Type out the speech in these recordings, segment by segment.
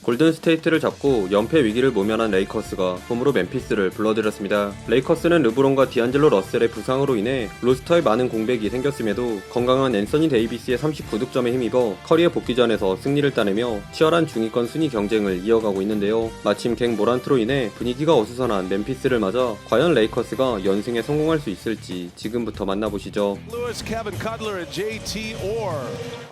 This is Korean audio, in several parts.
골든스테이트를 잡고 연패 위기를 모면한 레이커스가 홈으로 멤피스를 불러들였습니다. 레이커스는 르브론과 디안젤로 러셀의 부상으로 인해 로스터에 많은 공백이 생겼음에도 건강한 앤서니 데이비스의 39득점에 힘입어 커리어 복귀전에서 승리를 따내며 치열한 중위권 순위 경쟁을 이어가고 있는데요. 마침 갱 모란트로 인해 분위기가 어수선한 멤피스를 맞아 과연 레이커스가 연승에 성공할 수 있을지 지금부터 만나보시죠.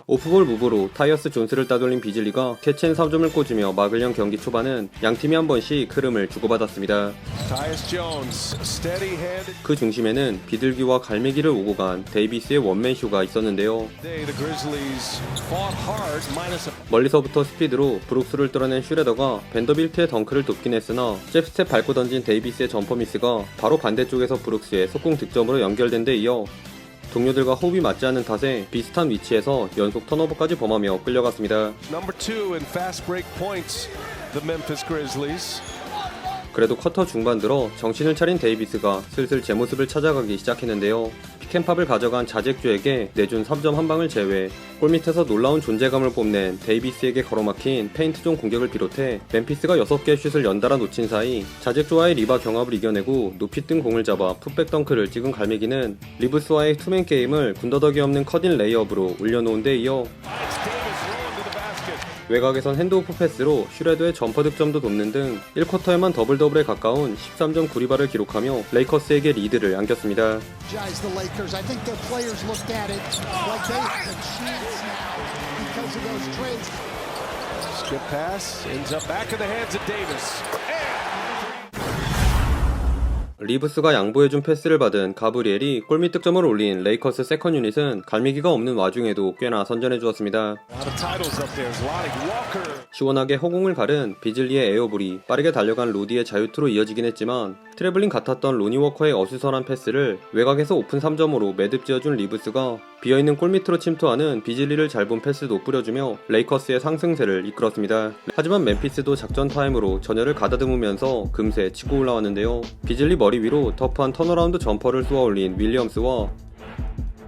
오프볼 무브로 타이어스 존스를 따돌린 비즐리가 캐치앤 3점을 꽂으며 막으려는 경기 초반은 양팀이 한 번씩 흐름을 주고받았습니다. 그 중심에는 비둘기와 갈매기를 오고 간 데이비스의 원맨쇼가 있었는데요. 멀리서부터 스피드로 브룩스를 뚫어낸 슈레더가 벤더빌트의 덩크를 돕긴 했으나 잽스텝 밟고 던진 데이비스의 점퍼 미스가 바로 반대쪽에서 브룩스의 속공 득점으로 연결된 데 이어 동료들과 호흡이 맞지 않는 탓에 비슷한 위치에서 연속 턴오버까지 범하며 끌려갔습니다. 그래도 쿼터 중반 들어 정신을 차린 데이비스가 슬슬 제 모습을 찾아가기 시작했는데요. 픽앤팝을 가져간 자잭주에게 내준 3점 한 방을 제외 골밑에서 놀라운 존재감을 뽐낸 데이비스에게 걸어막힌 페인트존 공격을 비롯해 멤피스가 6개의 슛을 연달아 놓친 사이 자잭주와의 리바 경합을 이겨내고 높이 뜬 공을 잡아 풋백 덩크를 찍은 갈매기는 리브스와의 투맨 게임을 군더더기 없는 컷인 레이업으로 올려놓은 데 이어 외곽에선 핸드오프 패스로 슈레더의 점퍼 득점도 돕는 등 1쿼터에만 더블더블에 가까운 13점 9리바를 기록하며 레이커스에게 리드를 안겼습니다. 리브스가 양보해준 패스를 받은 가브리엘이 골밑 득점을 올린 레이커스 세컨 유닛은 갈매기가 없는 와중에도 꽤나 선전해주었습니다. 시원하게 허공을 가른 비즐리의 에어볼이 빠르게 달려간 로디의 자유투로 이어지긴 했지만 트래블링 같았던 로니 워커의 어수선한 패스를 외곽에서 오픈 3점으로 매듭 지어준 리브스가 비어있는 골밑으로 침투하는 비즐리를 잘 본 패스도 뿌려주며 레이커스의 상승세를 이끌었습니다. 하지만 멤피스도 작전 타임으로 전열을 가다듬으면서 금세 치고 올라왔는데요. 비즐리 머리 위로 터프한 턴어라운드 점퍼를 쏘아올린 윌리엄스와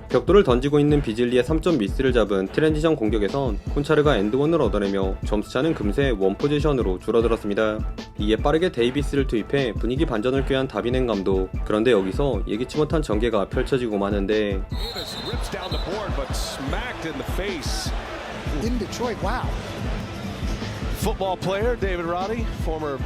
벽돌을 던지고 있는 비즐리의 3점 미스를 잡은 트랜지션 공격에선 콘차르가 엔드원을 얻어내며 점수차는 금세 원포지션으로 줄어들었습니다. 이에 빠르게 데이비스를 투입해 분위기 반전을 꾀한 다비넨 감독. 그런데 여기서 예기치 못한 전개가 펼쳐지고 마는데 In Detroit, wow. Football player David Roddy, former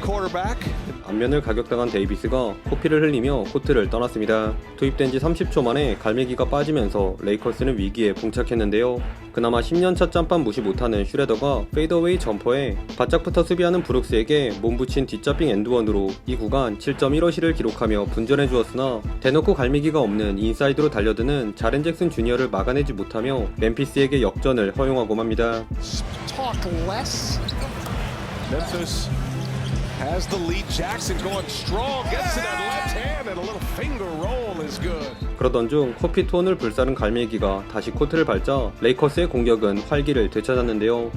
quarterback. 안면을 가격당한 데이비스가 코피를 흘리며 코트를 떠났습니다. 투입된 지 30초 만에 갈매기가 빠지면서 레이커스는 위기에 봉착했는데요. 그나마 10년차 짬밥 무시 못하는 슈레더가 페이더웨이 점퍼에 바짝붙어 수비하는 브룩스에게 몸붙인 뒷잡빙 엔드원으로 이 구간 7.15시를 기록하며 분전해 주었으나 대놓고 갈매기가 없는 인사이드로 달려드는 자렌 잭슨 주니어를 막아내지 못하며 멤피스에게 역전을 허용하고 맙니다. Memphis has the lead. Jackson going strong. Gets to that left hand and a little finger roll is good. 그러던 중 코피 투혼을 불사른 갈매기가 다시 코트를 밟자 레이커스의 공격은 활기를 되찾았는데요.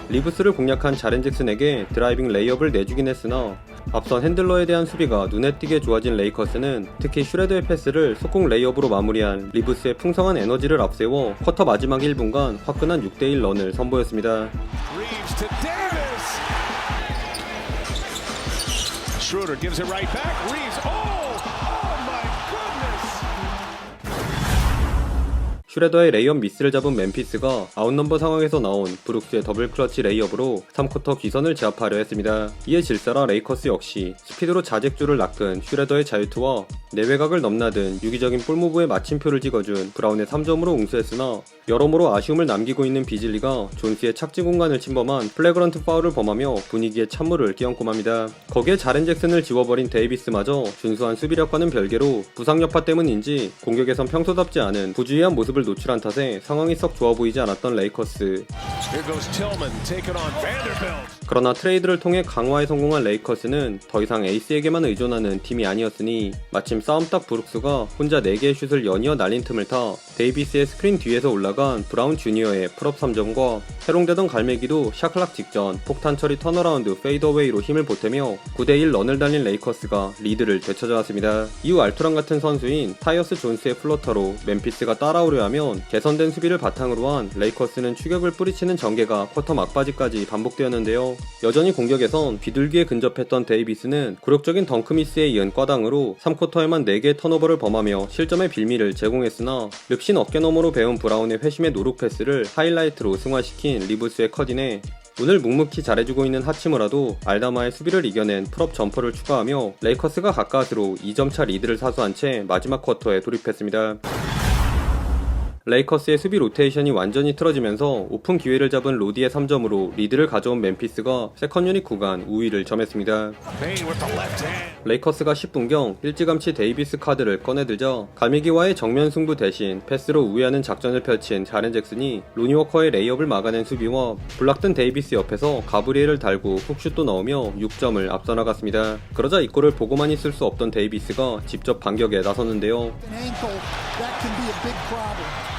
리브스를 공략한 자렌 잭슨에게 드라이빙 레이업을 내주긴 했으나 앞선 핸들러에 대한 수비가 눈에 띄게 좋아진 레이커스는 특히 슈레더의 패스를 속공 레이업으로 마무리한 리브스의 풍성한 에너지를 앞세워 쿼터 마지막 1분간 화끈한 6대1 런을 선보였습니다. Schroeder gives it right back. Reeves. Oh my goodness. 슈레더의 레이업 미스를 잡은 멤피스가 아웃넘버 상황에서 나온 브룩스의 더블 클러치 레이업으로 3쿼터 귀선을 제압하려 했습니다. 이에 질사라 레이커스 역시 스피드로 자잭주를 낚은 슈레더의 자유투와 내외곽을 넘나든 유기적인 볼무브에 마침표를 찍어준 브라운의 3점으로 응수했으나 여러모로 아쉬움을 남기고 있는 비즐리가 존스의 착지 공간을 침범한 플래그런트 파울을 범하며 분위기에 찬물을 끼얹고 맙니다. 거기에 자렌 잭슨을 지워버린 데이비스마저 준수한 수비력과는 별개로 부상 여파 때문인지 공격에선 평소답지 않은 부주의한 모습을 노출한 탓에 상황이 썩 좋아 보이지 않았던 레이커스. 그러나 트레이드를 통해 강화에 성공한 레이커스는 더 이상 에이스에게만 의존하는 팀이 아니었으니 마침 싸움 딱 브룩스가 혼자 4개의 슛을 연이어 날린 틈을 타 데이비스의 스크린 뒤에서 올라간 브라운 주니어의 풀업 3점과 해롱되던 갈매기도 샤클락 직전 폭탄 처리 턴어라운드 페이더웨이로 힘을 보태며 9대1 런을 달린 레이커스가 리드를 되찾아왔습니다. 이후 알토란 같은 선수인 타이어스 존스의 플로터로 멤피스가 따라오려 하면 개선된 수비를 바탕으로 한 레이커스는 추격을 뿌리치는 전개가 쿼터 막바지까지 반복되었는데요. 여전히 공격에선 비둘기에 근접했던 데이비스는 굴욕적인 덩크미스에 이은 꽈당으로 3쿼터에만 4개의 턴오버를 범하며 실점의 빌미를 제공했으나 릅신 어깨너머로 배운 브라운의 회심의 노룩 패스를 하이라이트로 승화시킨 리브스의 컷인에 오늘 묵묵히 잘해주고 있는 하치무라도 알다마의 수비를 이겨낸 풀업 점퍼를 추가하며 레이커스가 가까스로 2점차 리드를 사수한 채 마지막 쿼터에 돌입했습니다. 레이커스의 수비 로테이션이 완전히 틀어지면서 오픈 기회를 잡은 로디의 3점으로 리드를 가져온 멤피스가 세컨 유닛 구간 우위를 점했습니다. Payne with the left hand. 레이커스가 10분경 일찌감치 데이비스 카드를 꺼내들자 갈매기와의 정면 승부 대신 패스로 우회하는 작전을 펼친 자렌 잭슨이 로니 워커의 레이업을 막아낸 수비와 블락된 데이비스 옆에서 가브리엘을 달고 훅슛도 넣으며 6점을 앞서 나갔습니다. 그러자 이 골을 보고만 있을 수 없던 데이비스가 직접 반격에 나섰는데요.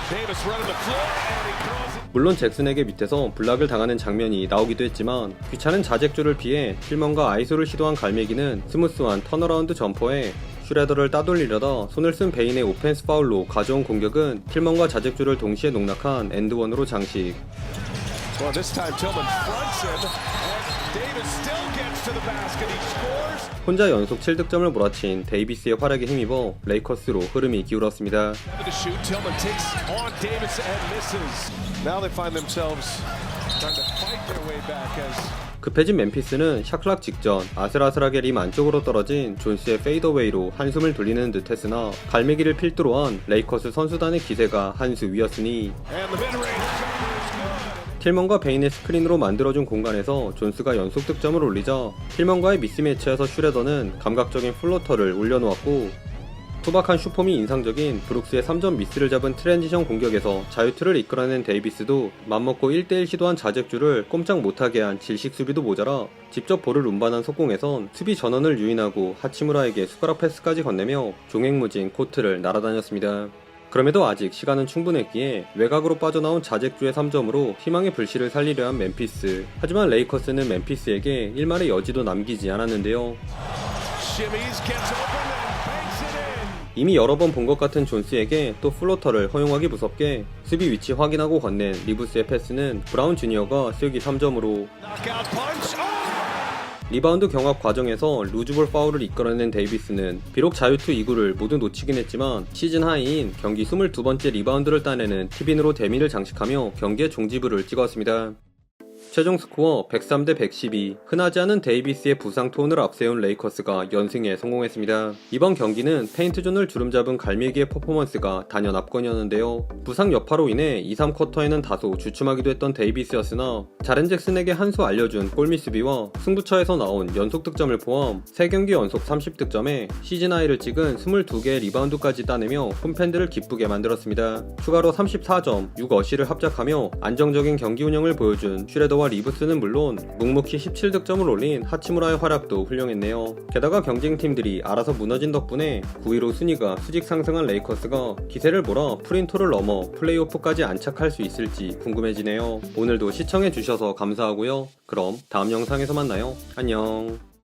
Davis running the floor and he throws it. 물론 잭슨에게 밑에서 블락을 당하는 장면이 나오기도 했지만 귀찮은 자책조를 피해 필먼과 아이소를 시도한 갈매기는 스무스한 턴어라운드 점퍼에 슈레더를 따돌리려다 손을 쓴 베인의 오펜스 파울로 가져온 공격은 필먼과 자책조를 동시에 농락한 엔드원으로 장식. Well, this time Tillman fronts him and Davis still gets to the basket. He scores. 혼자 연속 7득점을 몰아친 데이비스의 활약에 힘입어 레이커스로 흐름이 기울었습니다. To shoot, Tillman takes on Davis and misses. Now they find themselves trying to fight their way back as 급해진 멤피스는 샤클락 직전 아슬아슬하게 림 안쪽으로 떨어진 존스의 페이더웨이로 한숨을 돌리는 듯 했으나 갈매기를 필두로 한 레이커스 선수단의 기세가 한 수 위였으니 and the mid-range. 틸먼과 베인의 스크린으로 만들어준 공간에서 존스가 연속 득점을 올리자 틸먼과의 미스매치에서 슈레더는 감각적인 플로터를 올려놓았고 투박한 슈폼이 인상적인 브룩스의 3점 미스를 잡은 트랜지션 공격에서 자유투를 이끌어낸 데이비스도 맘먹고 1대1 시도한 자책주를 꼼짝 못하게 한 질식 수비도 모자라 직접 볼을 운반한 속공에선 수비 전원을 유인하고 하치무라에게 숟가락 패스까지 건네며 종횡무진 코트를 날아다녔습니다. 그럼에도 아직 시간은 충분했기에 외곽으로 빠져나온 자책주의 3점으로 희망의 불씨를 살리려 한 멤피스. 하지만 레이커스는 멤피스에게 일말의 여지도 남기지 않았는데요. Shimmies, gets open and banks it in. 이미 여러 번 본 것 같은 존스에게 또 플로터를 허용하기 무섭게 수비 위치 확인하고 건넨 리브스의 패스는 브라운 주니어가 쐐기 3점으로 Knockout punch. Oh! 리바운드 경합 과정에서 루즈볼 파울을 이끌어낸 데이비스는 비록 자유투 2구를 모두 놓치긴 했지만 시즌 하이인 경기 22번째 리바운드를 따내는 티빈으로 대미를 장식하며 경기의 종지부를 찍었습니다. 최종 스코어 103대 112. 흔하지 않은 데이비스의 부상 톤을 앞세운 레이커스가 연승에 성공했습니다. 이번 경기는 페인트존을 주름잡은 갈매기의 퍼포먼스가 단연 압권이었는데요. 부상 여파로 인해 2, 3쿼터에는 다소 주춤하기도 했던 데이비스였으나 자렌 잭슨에게 한 수 알려준 골미스비와 승부처에서 나온 연속 득점을 포함 3경기 연속 30득점에 시즌 하이를 찍은 22개의 리바운드까지 따내며 홈팬들을 기쁘게 만들었습니다. 추가로 34점, 6어시를 합작하며 안정적인 경기 운영을 보여준 슈레더와 리브스는 물론 묵묵히 17득점을 올린 하치무라의 활약도 훌륭했네요. 게다가 경쟁팀들이 알아서 무너진 덕분에 9위로 순위가 수직 상승한 레이커스가 기세를 몰아 프린토를 넘어 플레이오프까지 안착할 수 있을지 궁금해지네요. 오늘도 시청해주셔서 감사하고요. 그럼 다음 영상에서 만나요. 안녕.